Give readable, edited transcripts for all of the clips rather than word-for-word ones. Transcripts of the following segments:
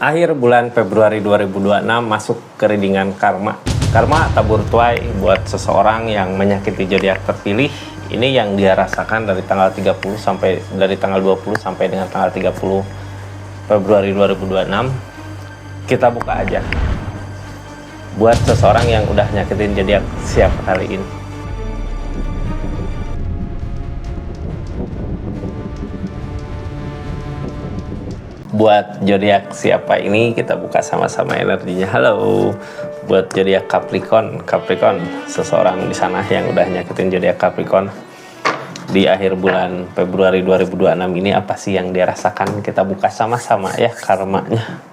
Akhir bulan Februari 2026 masuk ke readingan karma. Karma tabur tuai buat seseorang yang menyakiti zodiak terpilih. Ini yang dia rasakan dari tanggal 20 sampai dengan tanggal 30 Februari 2026. Kita buka aja. Buat seseorang yang udah nyakitin zodiak siapa kali ini? Buat zodiak siapa ini, kita buka sama-sama energinya. Halo, buat zodiak Capricorn. Seseorang di sana yang udah nyakitin zodiak Capricorn di akhir bulan Februari 2026 ini, apa sih yang dia rasakan? Kita buka sama-sama ya karmanya.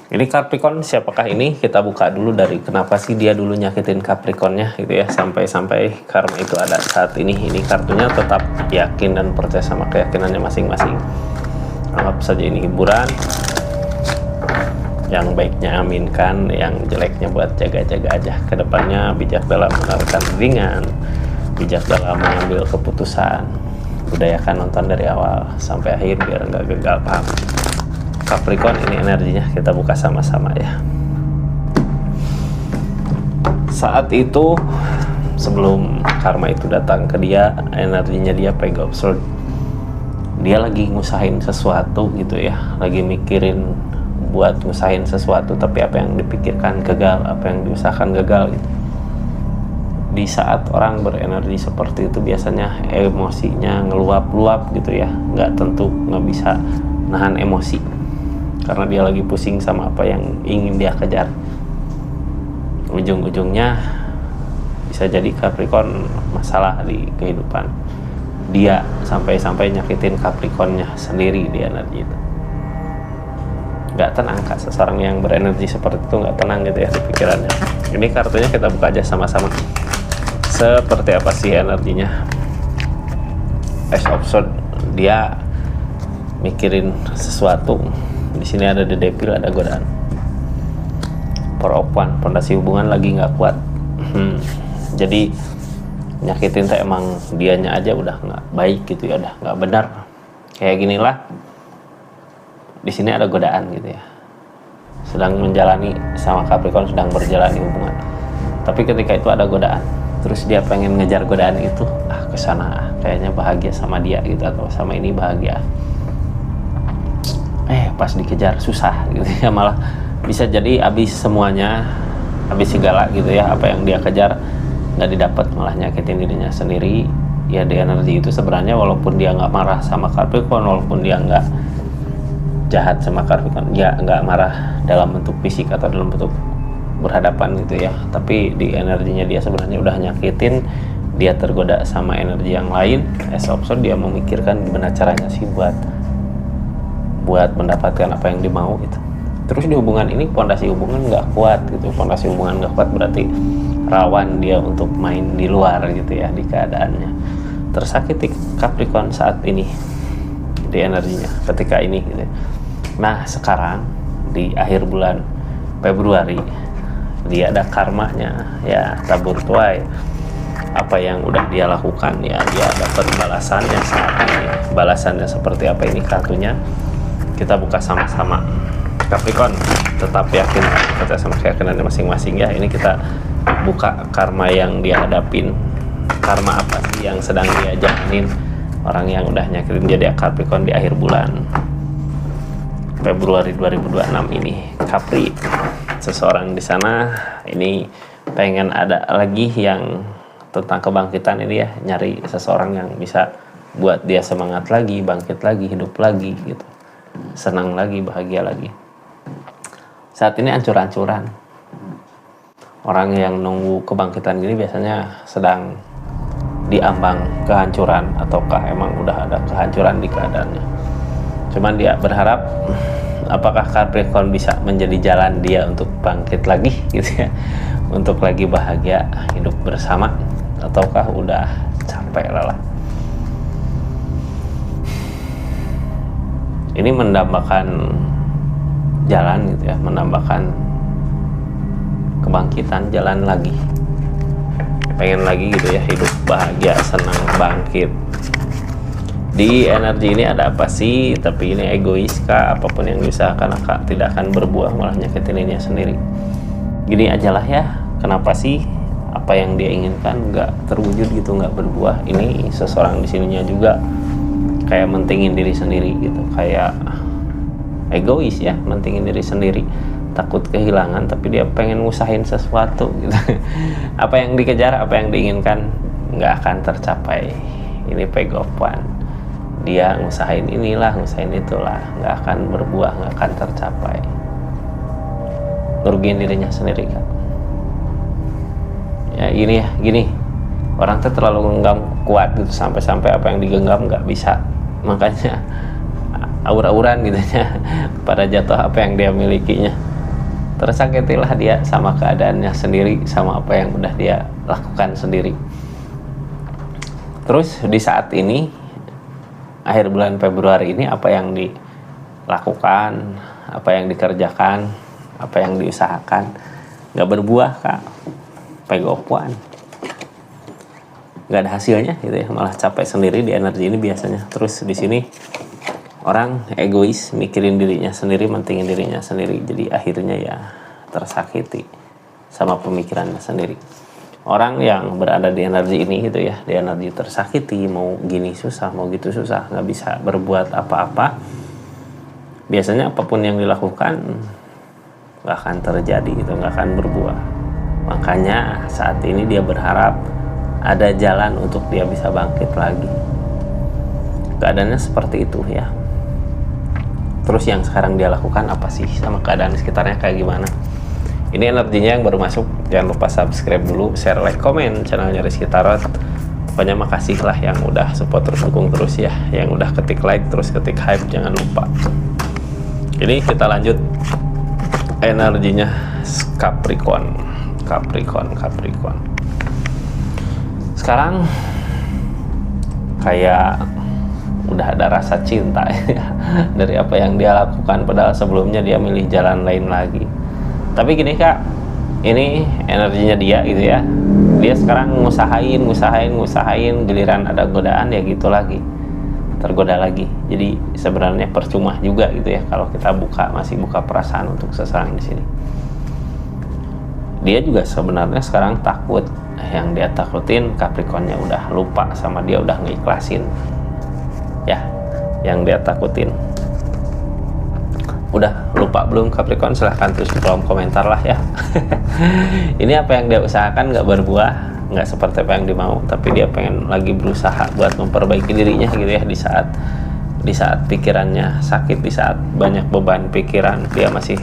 Ini Capricorn siapakah ini? Kita buka dulu dari kenapa sih dia dulu nyakitin Capricornnya gitu ya, sampai karma itu ada saat ini. Ini kartunya tetap yakin dan percaya sama keyakinannya masing-masing. Anggap saja ini hiburan. Yang baiknya aminkan, yang jeleknya buat jaga-jaga aja. Kedepannya bijak dalam menentukan ringan, bijak dalam mengambil keputusan. Budayakan nonton dari awal sampai akhir biar nggak gagal paham. Capricorn ini energinya, kita buka sama-sama ya. Saat itu sebelum karma itu datang ke dia, energinya dia pegang absurd. Dia lagi ngusahain sesuatu gitu ya, lagi mikirin buat ngusahain sesuatu, tapi apa yang dipikirkan gagal, apa yang diusahakan gagal gitu. Di saat orang berenergi seperti itu biasanya emosinya ngeluap-luap gitu ya, nggak bisa nahan emosi karena dia lagi pusing sama apa yang ingin dia kejar. Ujung-ujungnya bisa jadi Capricorn masalah di kehidupan dia, sampai nyakitin Capricornnya sendiri di energi itu. Nggak tenang kak, seseorang yang berenergi seperti itu nggak tenang gitu ya di pikirannya. Ini kartunya kita buka aja sama-sama. Seperti apa sih energinya? Ace of Swords, dia mikirin sesuatu. Di sini ada The Devil, ada godaan. Four of Wands, fondasi hubungan lagi nggak kuat. Jadi nyakitin teh emang dianya aja udah nggak baik gitu ya, udah nggak benar. Kayak ginilah. Di sini ada godaan gitu ya. Sedang menjalani sama Capricorn, sedang berjalani hubungan. Tapi ketika itu ada godaan, terus dia pengen ngejar godaan itu, kesana kayaknya bahagia sama dia gitu, atau sama ini bahagia. Pas dikejar susah gitu ya, malah bisa jadi habis semuanya, habis segala gitu ya, apa yang dia kejar nggak didapat, malah nyakitin dirinya sendiri ya. Di energi itu sebenarnya walaupun dia nggak marah sama Capricorn, walaupun dia nggak jahat sama Capricorn, ya nggak marah dalam bentuk fisik atau dalam bentuk berhadapan gitu ya, tapi di energinya dia sebenarnya udah nyakitin. Dia tergoda sama energi yang lain. As option dia memikirkan gimana caranya sih buat mendapatkan apa yang dimau gitu. Terus di hubungan ini fondasi hubungan nggak kuat gitu. Fondasi hubungan nggak kuat berarti rawan dia untuk main di luar gitu ya, di keadaannya. Tersakiti Capricorn saat ini di energinya ketika ini gitu. Nah sekarang di akhir bulan Februari dia ada karmanya ya, tabur tuai. Apa yang udah dia lakukan ya, dia dapat balasannya saat ini. Balasannya seperti apa ini kartunya, kita buka sama-sama. Capricorn tetap yakin, percaya sama keyakinannya masing-masing ya. Ini kita buka karma yang dia hadapin. Karma apa sih yang sedang dia jalanin orang yang udah nyakitin jadi Capricorn di akhir bulan Februari 2026 ini. Capri, seseorang di sana ini pengen ada lagi yang tentang kebangkitan ini ya, nyari seseorang yang bisa buat dia semangat lagi, bangkit lagi, hidup lagi gitu, senang lagi, bahagia lagi. Saat ini ancur-ancuran. Orang yang nunggu kebangkitan gini biasanya sedang diambang kehancuran, ataukah emang udah ada kehancuran di keadaannya. Cuman dia berharap apakah Capricorn bisa menjadi jalan dia untuk bangkit lagi gitu ya, untuk lagi bahagia hidup bersama, ataukah udah capek lelah. Ini mendambakan jalan gitu ya, menambahkan kebangkitan, jalan lagi, pengen lagi gitu ya, hidup bahagia, senang, bangkit. Di energi ini ada apa sih? Tapi ini egois kah? Apapun yang diusahakan tidak akan berbuah, malah nyakitin dirinya sendiri. Gini aja lah ya, kenapa sih apa yang dia inginkan nggak terwujud gitu, nggak berbuah? Ini seseorang di sininya juga kayak mentingin diri sendiri gitu, kayak egois ya, mentingin diri sendiri, takut kehilangan, tapi dia pengen ngusahin sesuatu gitu. Apa yang dikejar, apa yang diinginkan nggak akan tercapai. Ini pegopan, dia ngusahain inilah, ngusahain itulah, nggak akan berbuah, nggak akan tercapai, ngerugiin dirinya sendiri kan. Ya ini ya, gini, orang tuh terlalu genggam kuat gitu, sampai-sampai apa yang digenggam nggak bisa, makanya aur-auran gitu ya pada jatuh apa yang dia milikinya. Tersakitilah dia sama keadaannya sendiri, sama apa yang udah dia lakukan sendiri. Terus di saat ini, akhir bulan Februari ini, apa yang dilakukan, apa yang dikerjakan, apa yang diusahakan nggak berbuah kak, pegopan, nggak ada hasilnya gitu ya, malah capek sendiri di energi ini biasanya. Terus di sini orang egois, mikirin dirinya sendiri, mentingin dirinya sendiri, jadi akhirnya ya tersakiti sama pemikirannya sendiri. Orang yang berada di energi ini gitu ya, di energi tersakiti, mau gini susah, mau gitu susah, nggak bisa berbuat apa-apa, biasanya apapun yang dilakukan nggak akan terjadi gitu, nggak akan berbuah. Makanya saat ini dia berharap ada jalan untuk dia bisa bangkit lagi. Keadaannya seperti itu ya. Terus yang sekarang dia lakukan apa sih, sama keadaan sekitarnya kayak gimana? Ini energinya yang baru masuk, jangan lupa subscribe dulu, share, like, komen channelnya Rizky Tarot. Pokoknya makasih lah yang udah support terus, dukung terus ya, yang udah ketik like terus ketik hype, jangan lupa. Ini kita lanjut energinya Capricorn. Sekarang kayak udah ada rasa cinta ya dari apa yang dia lakukan, padahal sebelumnya dia milih jalan lain lagi. Tapi gini kak, ini energinya dia gitu ya, dia sekarang ngusahain, giliran ada godaan ya gitu lagi, tergoda lagi. Jadi sebenarnya percuma juga gitu ya kalau kita masih buka perasaan untuk seseorang di sini. Dia juga sebenarnya sekarang takut, yang dia takutin Capricornnya udah lupa sama dia, udah ngeikhlasin ya, yang dia takutin. Udah lupa belum Capricorn? Silahkan tulis di kolom komentar lah ya. Ini apa yang dia usahakan nggak berbuah, nggak seperti apa yang dia mau, tapi dia pengen lagi berusaha buat memperbaiki dirinya gitu ya, di saat pikirannya sakit, di saat banyak beban pikiran, dia masih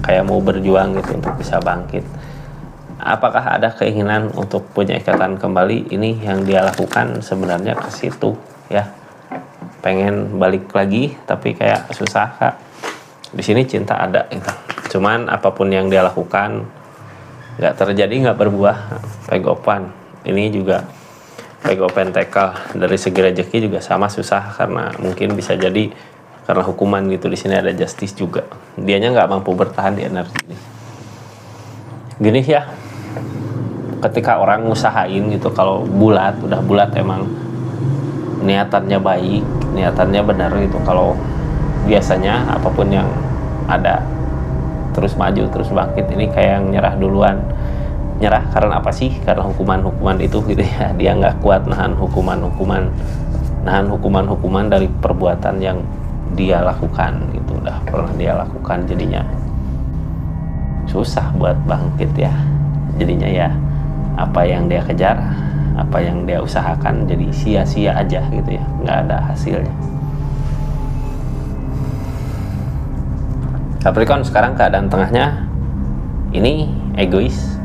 kayak mau berjuang gitu untuk bisa bangkit. Apakah ada keinginan untuk punya ikatan kembali? Ini yang dia lakukan sebenarnya ke situ ya, pengen balik lagi tapi kayak susah kak. Di sini cinta ada gitu, cuman apapun yang dia lakukan nggak terjadi, nggak berbuah. Pegopan ini juga Pego Pentakel, dari segi rezeki juga sama susah, karena mungkin bisa jadi karena hukuman gitu. Di sini ada justice juga, dianya nggak mampu bertahan di energi ini. Gini ya, ketika orang ngusahain gitu, kalau udah bulat emang niatannya baik, niatannya benar gitu, kalau biasanya apapun yang ada terus maju, terus bangkit. Ini kayak yang nyerah duluan. Nyerah karena apa sih? Karena hukuman itu gitu ya, dia nggak kuat nahan hukuman dari perbuatan yang dia lakukan gitu, udah pernah dia lakukan, jadinya susah buat bangkit ya. Jadinya ya apa yang dia kejar, apa yang dia usahakan jadi sia-sia aja gitu ya, nggak ada hasilnya. Capricorn sekarang keadaan tengahnya ini egois.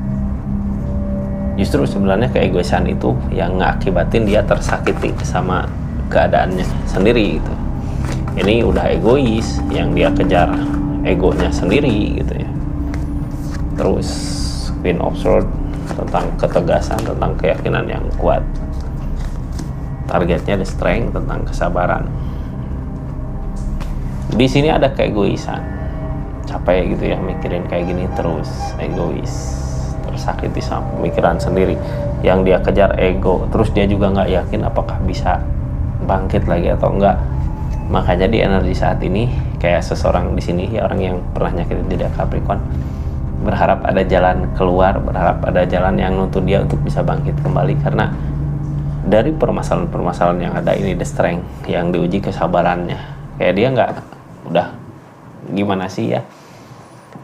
Justru sebenarnya keegoisan itu yang ngakibatin dia tersakiti sama keadaannya sendiri gitu. Ini udah egois, yang dia kejar egonya sendiri gitu ya. Terus Queen of Swords tentang ketegasan, tentang keyakinan yang kuat. Targetnya the strength, tentang kesabaran. Di sini ada keegoisan. Capek gitu ya mikirin kayak gini terus, egois, tersakiti sama pemikiran sendiri. Yang dia kejar ego, terus dia juga nggak yakin apakah bisa bangkit lagi atau enggak. Makanya di energi saat ini kayak seseorang di sini ya, orang yang pernah nyakitin dia Capricorn, berharap ada jalan keluar, berharap ada jalan yang nuntun dia untuk bisa bangkit kembali. Karena dari permasalahan-permasalahan yang ada ini, the strength yang diuji kesabarannya. Kayak dia nggak, udah gimana sih ya,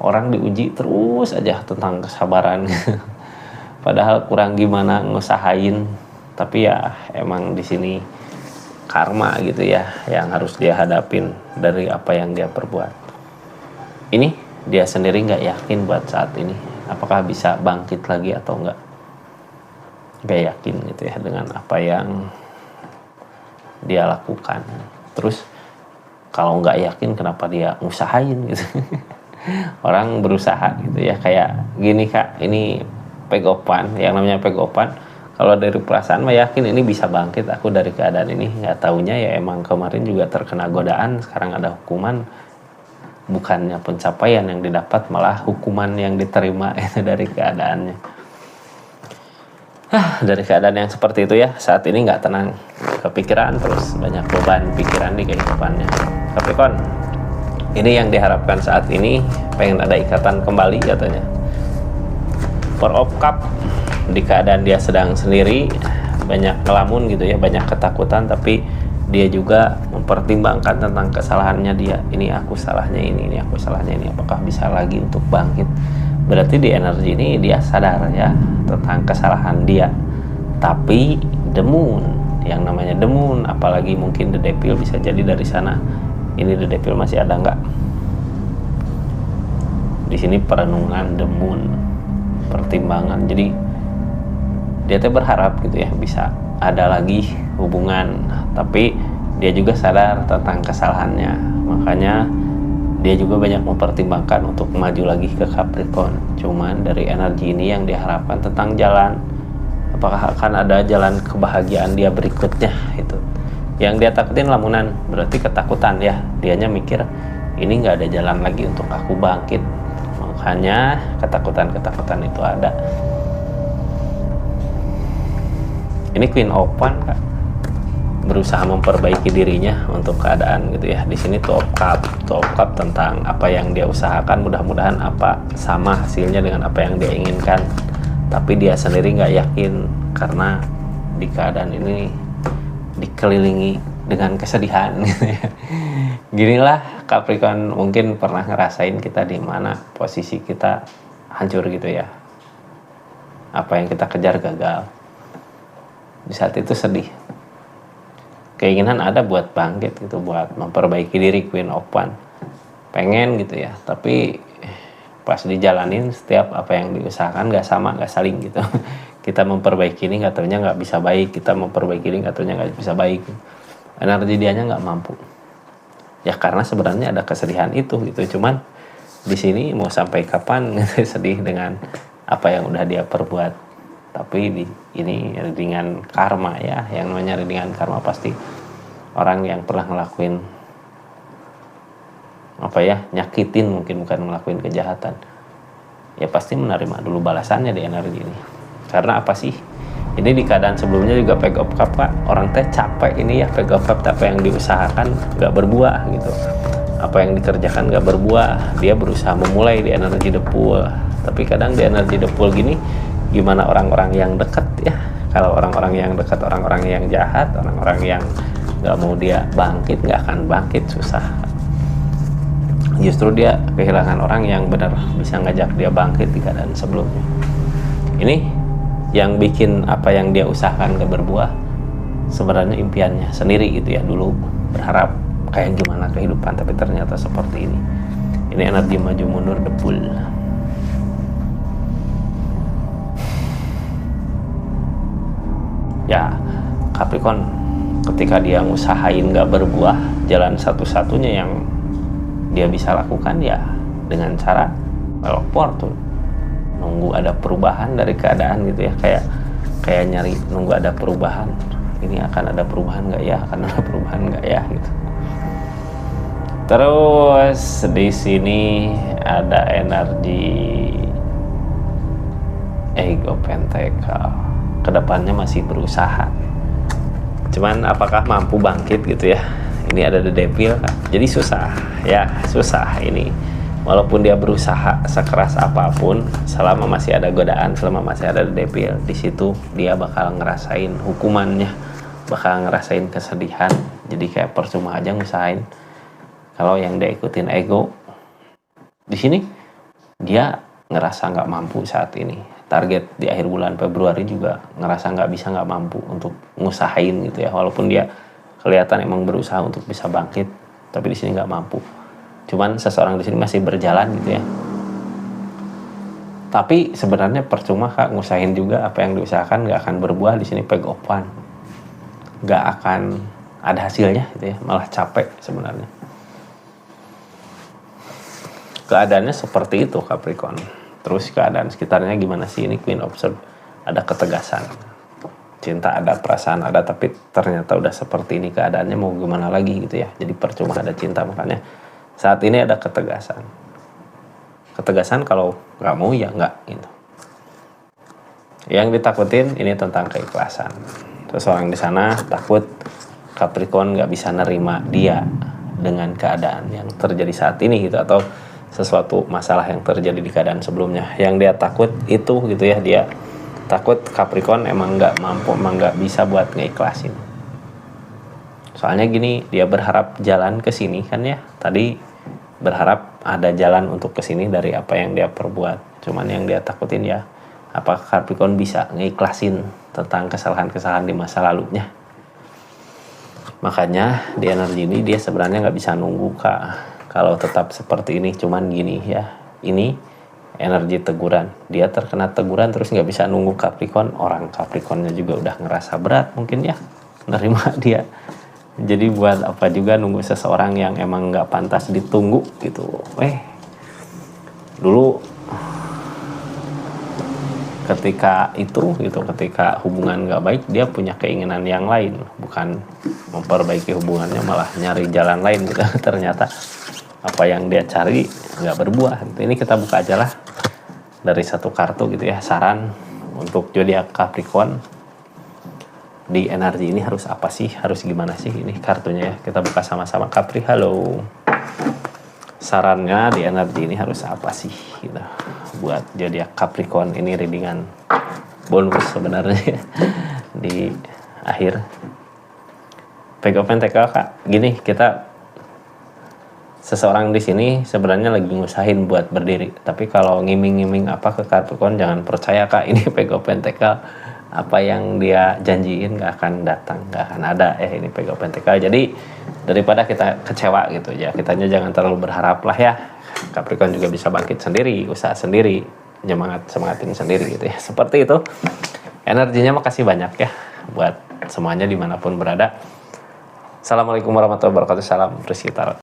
orang diuji terus aja tentang kesabaran. Padahal kurang gimana ngusahain, tapi ya emang di sini karma gitu ya yang harus dia hadapin dari apa yang dia perbuat. Ini dia sendiri nggak yakin buat saat ini apakah bisa bangkit lagi atau enggak. Nggak yakin gitu ya dengan apa yang dia lakukan. Terus kalau nggak yakin kenapa dia ngusahain gitu. Orang berusaha gitu ya, kayak gini Kak, ini pegopan, yang namanya pegopan kalau dari perasaan mah yakin ini bisa bangkit aku dari keadaan ini. Nggak taunya ya emang kemarin juga terkena godaan, sekarang ada hukuman, bukannya pencapaian yang didapat, malah hukuman yang diterima itu dari keadaannya. Dari keadaan yang seperti itu ya, saat ini nggak tenang, kepikiran terus, banyak beban pikiran di kehidupannya. Capricorn, ini yang diharapkan saat ini, pengen ada ikatan kembali katanya. Four of Cup, di keadaan dia sedang sendiri, banyak ngelamun gitu ya, banyak ketakutan, tapi dia juga mempertimbangkan tentang kesalahannya dia. Ini aku salahnya ini aku salahnya ini, apakah bisa lagi untuk bangkit. Berarti di energi ini dia sadar ya tentang kesalahan dia. Tapi the moon, yang namanya the moon, apalagi mungkin the devil, bisa jadi dari sana. Ini the devil masih ada nggak? Di sini perenungan the moon, pertimbangan. Jadi dia tuh berharap gitu ya bisa ada lagi hubungan, tapi dia juga sadar tentang kesalahannya. Makanya dia juga banyak mempertimbangkan untuk maju lagi ke Capricorn. Cuman dari energi ini yang diharapkan tentang jalan, apakah akan ada jalan kebahagiaan dia berikutnya itu. Yang dia takutin lamunan, berarti ketakutan ya. Dianya mikir ini nggak ada jalan lagi untuk aku bangkit. Makanya ketakutan itu ada. Ini Queen of Wands Kak, berusaha memperbaiki dirinya untuk keadaan gitu ya. Di sini Two of Cup tentang apa yang dia usahakan, mudah-mudahan apa sama hasilnya dengan apa yang dia inginkan. Tapi dia sendiri nggak yakin karena di keadaan ini dikelilingi dengan kesedihan gitu ya. Ginilah Capricorn, mungkin pernah ngerasain kita di mana posisi kita hancur gitu ya. Apa yang kita kejar gagal. Di saat itu sedih. Keinginan ada buat bangkit gitu, buat memperbaiki diri. Queen of Wands pengen gitu ya, tapi pas dijalanin setiap apa yang diusahakan nggak sama, nggak saling gitu. Kita memperbaiki ini nggak taunya nggak bisa baik, kita memperbaiki ini nggak taunya nggak bisa baik. Energi dianya nggak mampu ya, karena sebenarnya ada kesedihan itu gitu. Cuman di sini mau sampai kapan gitu, sedih dengan apa yang udah dia perbuat. Tapi ini dengan karma ya, yang namanya dengan karma pasti orang yang pernah ngelakuin apa ya, nyakitin, mungkin bukan ngelakuin kejahatan, ya pasti menerima dulu balasannya di energi ini. Karena apa sih, ini di keadaan sebelumnya juga Page of Cup Kak, orang teh capek ini ya, Page of Cup, apa yang diusahakan gak berbuah gitu, apa yang dikerjakan gak berbuah, dia berusaha memulai di energi the Fool. Tapi kadang di energi the Fool gini, gimana orang-orang yang dekat ya, kalau orang-orang yang dekat, orang-orang yang jahat, orang-orang yang gak mau dia bangkit, gak akan bangkit, susah. Justru dia kehilangan orang yang benar bisa ngajak dia bangkit di keadaan sebelumnya. Ini yang bikin apa yang dia usahakan gak berbuah, sebenarnya impiannya sendiri gitu ya. Dulu berharap kayak gimana kehidupan, tapi ternyata seperti ini. Ini energi maju mundur the Fool. Ya Capricorn, ketika dia ngusahain gak berbuah, jalan satu-satunya yang dia bisa lakukan ya dengan cara melopor tuh, nunggu ada perubahan dari keadaan gitu ya, kayak nyari nunggu ada perubahan. Ini akan ada perubahan nggak ya, akan ada perubahan nggak ya gitu. Terus di sini ada energi Ego Pentacle, kedepannya masih berusaha. Cuman apakah mampu bangkit gitu ya? Ini ada The Devil, jadi susah ya, susah ini. Walaupun dia berusaha sekeras apapun, selama masih ada godaan, selama masih ada The Devil, di situ dia bakal ngerasain hukumannya, bakal ngerasain kesedihan. Jadi kayak percuma aja ngusahain kalau yang dia ikutin ego. Di sini dia ngerasa nggak mampu saat ini. Target di akhir bulan Februari juga ngerasa nggak mampu untuk ngusahain gitu ya. Walaupun dia kelihatan emang berusaha untuk bisa bangkit, tapi di sini nggak mampu. Cuman seseorang di sini masih berjalan gitu ya. Tapi sebenarnya percuma Kak, ngusahin juga apa yang diusahakan nggak akan berbuah di sini. Peg of Wands nggak akan ada hasilnya gitu ya, malah capek sebenarnya. Keadaannya seperti itu Capricorn. Terus keadaan sekitarnya gimana sih? Ini Queen of Swords, ada ketegasan. Cinta ada, perasaan ada, tapi ternyata udah seperti ini keadaannya, mau gimana lagi gitu ya. Jadi percuma ada cinta, makanya saat ini ada ketegasan. Ketegasan kalau nggak mau ya nggak gitu. Yang ditakutin ini tentang keikhlasan. Seseorang di sana takut Capricorn nggak bisa nerima dia dengan keadaan yang terjadi saat ini gitu, atau sesuatu masalah yang terjadi di keadaan sebelumnya. Yang dia takut itu gitu ya, dia takut Capricorn emang nggak mampu, emang nggak bisa buat ngeikhlasin. Soalnya gini, dia berharap jalan ke sini kan ya, tadi berharap ada jalan untuk ke sini dari apa yang dia perbuat. Cuman yang dia takutin ya, apakah Capricorn bisa ngeikhlasin tentang kesalahan-kesalahan di masa lalunya. Makanya di energi ini dia sebenarnya nggak bisa nunggu Kak. Kalau tetap seperti ini, cuman gini ya, ini energi teguran. Dia terkena teguran terus nggak bisa nunggu Capricorn. Orang Capricornnya juga udah ngerasa berat mungkin ya nerima dia. Jadi buat apa juga nunggu seseorang yang emang nggak pantas ditunggu gitu. Dulu ketika itu gitu, ketika hubungan nggak baik, dia punya keinginan yang lain, bukan memperbaiki hubungannya, malah nyari jalan lain gitu. Ternyata apa yang dia cari nggak berbuah. Ini kita buka aja lah dari satu kartu gitu ya, saran untuk zodiak Capricorn di energi ini harus apa sih, harus gimana sih ini kartunya ya. Kita buka sama-sama. Capri, halo, sarannya di energi ini harus apa sih gitu buat zodiak Capricorn. Ini readingan bonus sebenarnya di akhir. Peg of Pentacles Kak, gini, kita seseorang di sini sebenarnya lagi ngusahin buat berdiri, tapi kalau ngiming-ngiming apa ke Capricorn jangan percaya Kak. Ini Peg of Pentacles, apa yang dia janjiin gak akan datang, gak akan ada ini Peg of Pentacles. Jadi daripada kita kecewa gitu ya, kitanya jangan terlalu berharap lah ya. Capricorn juga bisa bangkit sendiri, usaha sendiri, semangatin sendiri gitu ya. Seperti itu energinya. Makasih banyak ya buat semuanya dimanapun berada. Assalamualaikum warahmatullahi wabarakatuh. Salam Rizky Tarot.